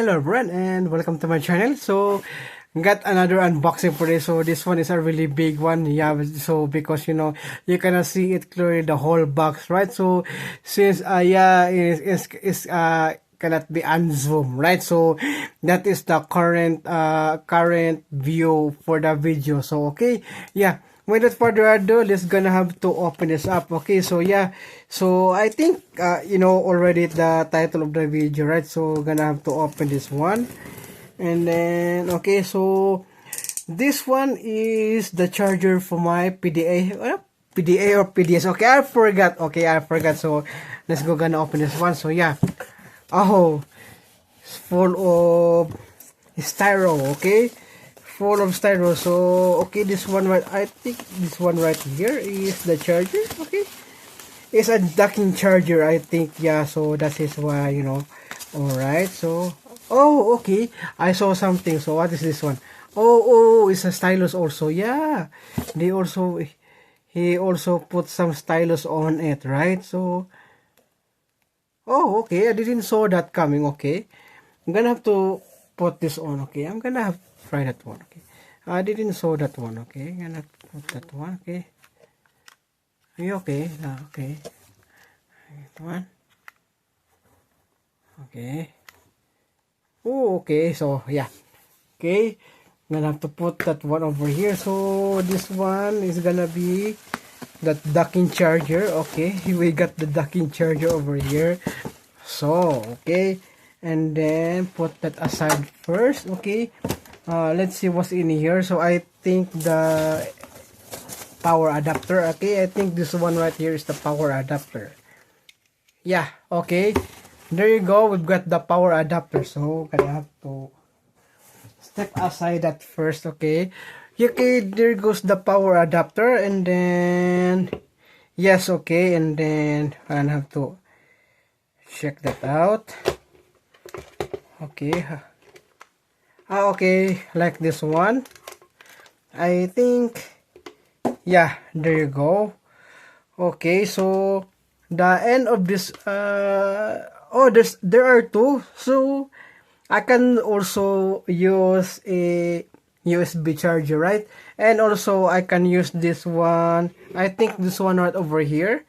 Hello everyone and welcome to my channel. So got another unboxing for this. So this one is a really big one. Yeah, so because you cannot see it clearly, the whole box, right? So since yeah, it's cannot be unzoomed, right? So that is the current view for the video. So okay, yeah, without further ado, let's gonna have to open this up. Okay, so yeah, so I think you know already the title of the video, right? So gonna have to open this one, and then okay, so this one is the charger for my PDA. PDA or PDS. Okay, I forgot. Okay, I forgot. So let's go gonna open this one. So yeah. Oh, it's full of styro, okay? Full of styro. So, okay, this one right, I think this one right here is the charger, okay? It's a docking charger, I think, yeah, so that is why, Alright, so, oh, okay, I saw something, so what is this one? Oh, it's a stylus also, yeah. He also put some stylus on it, right? So, oh, okay. I didn't saw that coming. Okay. I'm gonna have to put this on. Okay. I'm gonna have to try that one. Okay. I didn't saw that one. Okay. I'm gonna put that one. Okay. Are you okay? Okay. That one. Okay. Oh, okay. So, yeah. Okay. I'm gonna have to put that one over here. So, this one is gonna be that docking charger. Okay. We got the docking charger over here. So okay, and then put that aside first. Okay, let's see what's in here. So I think the power adapter. Okay, I think this one right here is the power adapter. Yeah, okay, there you go. We've got the power adapter. So gonna have to step aside that first. Okay, okay, there goes the power adapter, and then yes, okay, and then I have to check that out. Okay. Okay, like this one. I think, yeah, there you go. Okay, so the end of this, oh, there are two. So I can also use a USB charger, right? And also I can use this one. I think this one right over here.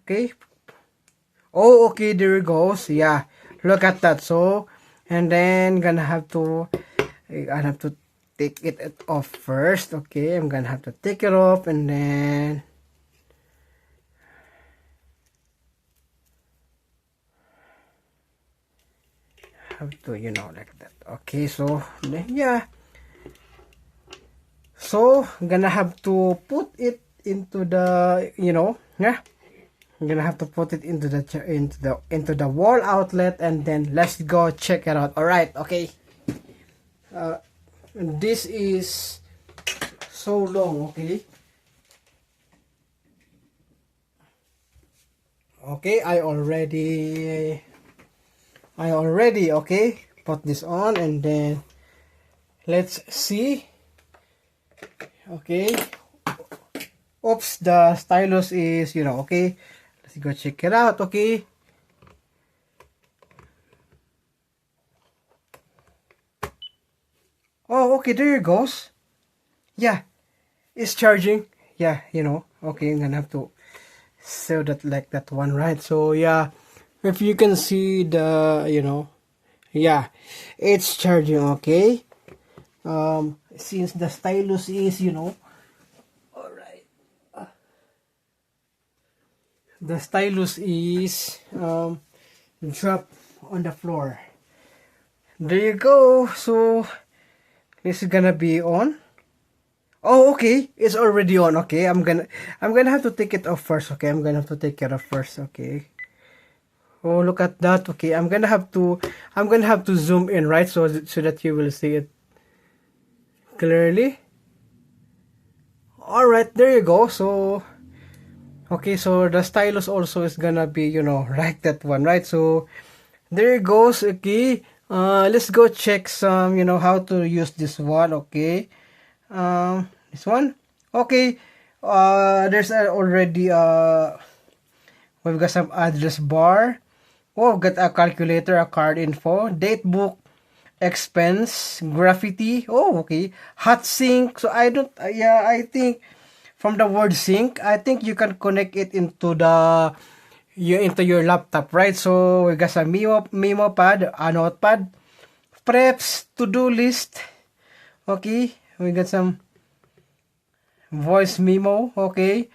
Okay. Oh, okay, there it goes. Yeah, look at that. So, and then I have to take it off first. Okay, I'm gonna have to take it off, and then have to, like that. Okay, so yeah. So, I'm gonna have to put it into the, yeah. I'm gonna have to put it into the wall outlet, and then let's go check it out. All right, okay. This is so long, okay. Okay, I already okay put this on, and then let's see. Okay. Oops, the stylus is okay. Let's go check it out, okay? Oh, okay, there it goes. Yeah, it's charging. Yeah, okay, I'm gonna have to save that like that one, right? So, yeah, if you can see the, yeah, it's charging, okay? Since the stylus is, alright. The stylus is dropped on the floor. There you go. So this is gonna be on. Oh, okay, it's already on. Okay, I'm gonna have to take it off first. Okay, I'm gonna have to take it off first. Okay. Oh, look at that. Okay, I'm gonna have to zoom in, right, so that you will see it clearly. All right, there you go. So okay, so the stylus also is gonna be, like that one, right? So there it goes. Okay, let's go check some, how to use this one. Okay, this one. Okay, there's already we've got some address bar. Oh, got a calculator, a card info, date book, expense, graffiti. Oh, okay. Hot sink. So I don't, yeah, I think from the word sync, I think you can connect it into into your laptop, right? So we got a memo pad, a notepad, preps, to-do list. Okay, we got some voice memo. Okay,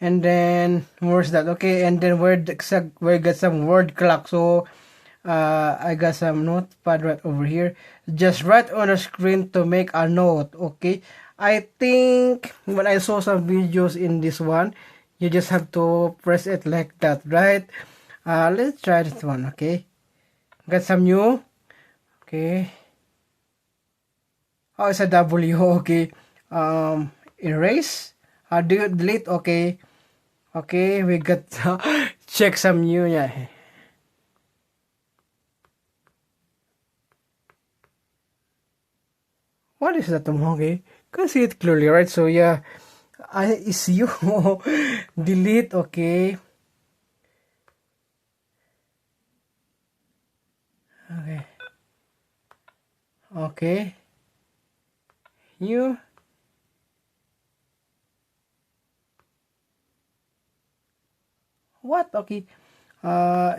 and then where's that? Okay, and then we got some word clock. So I got some notepad right over here. Just right on the screen to make a note. Okay, I think when I saw some videos in this one, you just have to press it like that, right? Let's try this one. Okay, got some new. Okay, oh, it's a W. Okay, erase. Delete. Okay, okay, we got check some new. Yeah. What is that? Okay, can see it clearly, right? So yeah, I is you. Delete. Okay. Okay. Okay. You. What? Okay.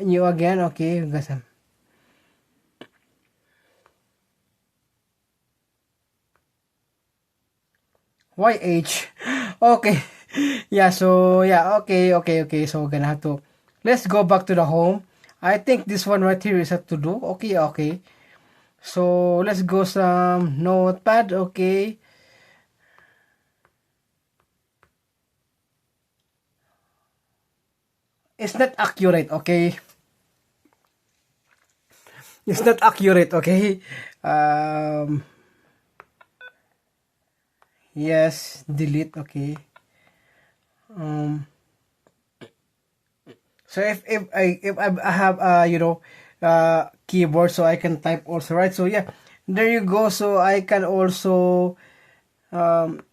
You again. Okay. Got some. YH. Okay. Yeah, so yeah, okay, okay, okay. So we're gonna have to let's go back to the home. I think this one right here is a to do. Okay, okay. So let's go some notepad, okay. It's not accurate, okay. It's not accurate, okay. Um yes, delete, okay. Um So if I have keyboard, so I can type also, right? So yeah, there you go. So I can also um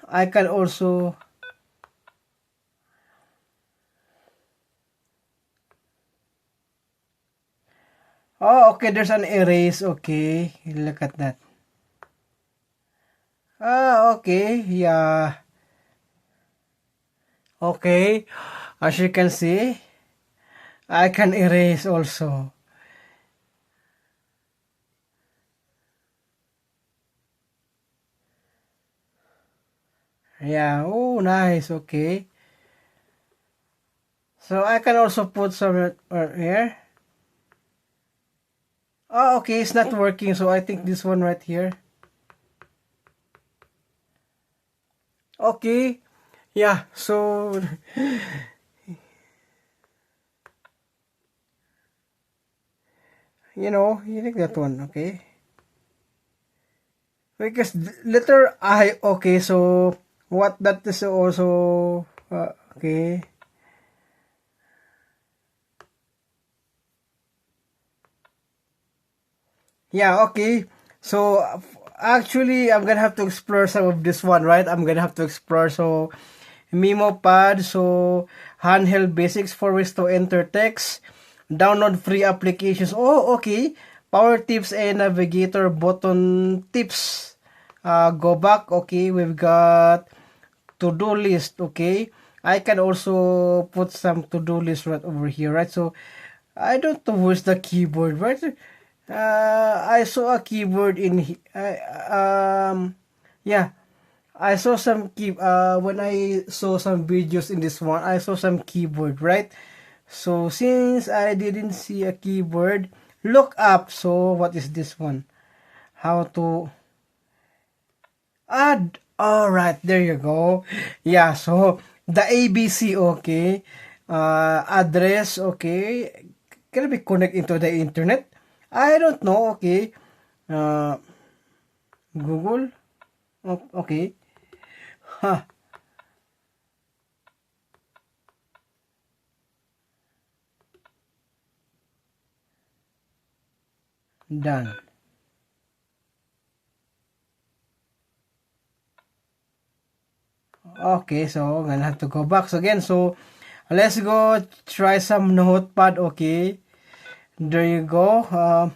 I can also oh, okay, there's an erase. Okay, look at that. Ah, okay, yeah, okay. As you can see, I can erase also. Yeah, oh, nice. Okay, so I can also put some here. Oh, okay, it's not working. So I think this one right here. Okay, yeah. So you take that one. Okay, because letter I. Okay, so what that is also. Okay. Yeah, okay. So actually I'm gonna have to explore some of this one, right? I'm gonna have to explore Memo pad, so handheld basics for ways to enter text, download free applications. Oh, okay. Power tips and navigator button tips. Go back. Okay, we've got to-do list. Okay, I can also put some to-do list right over here, right? So I don't know where's the keyboard, right? I saw a keyboard yeah, I saw some when I saw some videos in this one, I saw some keyboard, right? So since I didn't see a keyboard, look up. So what is this one? How to add? All right, there you go. Yeah, so the ABC, okay. Address, okay. Can it be connect into the internet? I don't know, okay. Uh, Google, okay. Huh, done. Okay, so I'm gonna have to go back. So again, so let's go try some notepad. Okay, there you go.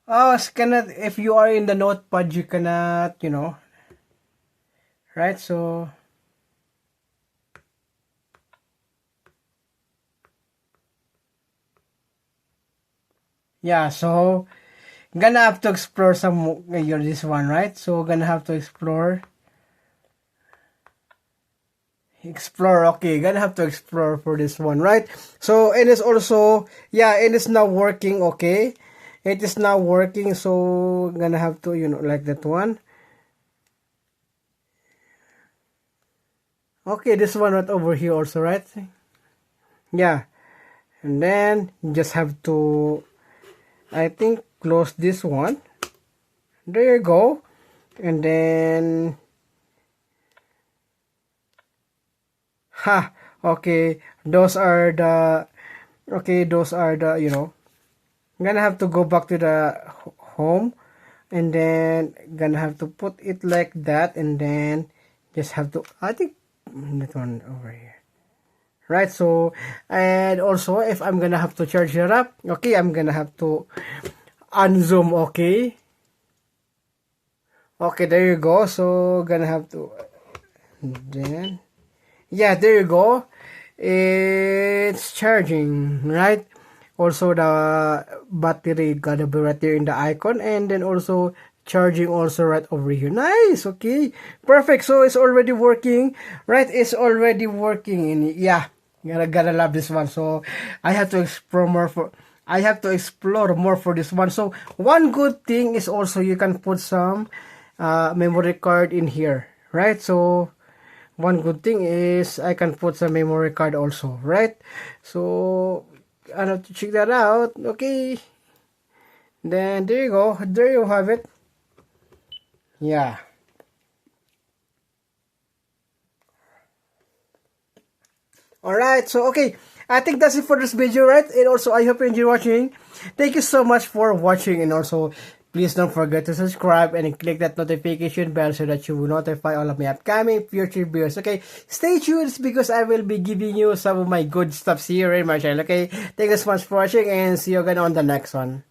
Cannot, if you are in the notepad, you cannot, right? So yeah, so gonna have to explore some this one, right? So gonna have to explore. Okay, gonna have to explore for this one, right? So it is also, yeah, it is now working. Okay, it is now working, so gonna have to, like that one. Okay, this one right over here also, right? Yeah, and then you just have to, I think, close this one. There you go. And then okay, those are the, I'm gonna have to go back to the home, and then gonna have to put it like that, and then just have to, I think, that one over here, right? So, and also if I'm gonna have to charge it up, okay, I'm gonna have to unzoom. Okay, there you go. So gonna have to, then yeah, there you go, it's charging, right? Also the battery gonna be right there in the icon, and then also charging also right over here. Nice. Okay, perfect. So it's already working, right? It's already working. And yeah, gotta love this one. So I have to explore more for, this one. So one good thing is also you can put some memory card in here, right? So one good thing is I can put some memory card also, right? So I have to check that out. Okay, then there you go, there you have it. Yeah, all right. So okay, I think that's it for this video, right? And also I hope you enjoy watching. Thank you so much for watching, and also please don't forget to subscribe and click that notification bell so that you will notify all of my upcoming future videos. Okay, stay tuned because I will be giving you some of my good stuff here in my channel. Okay, thank you so much for watching, and see you again on the next one.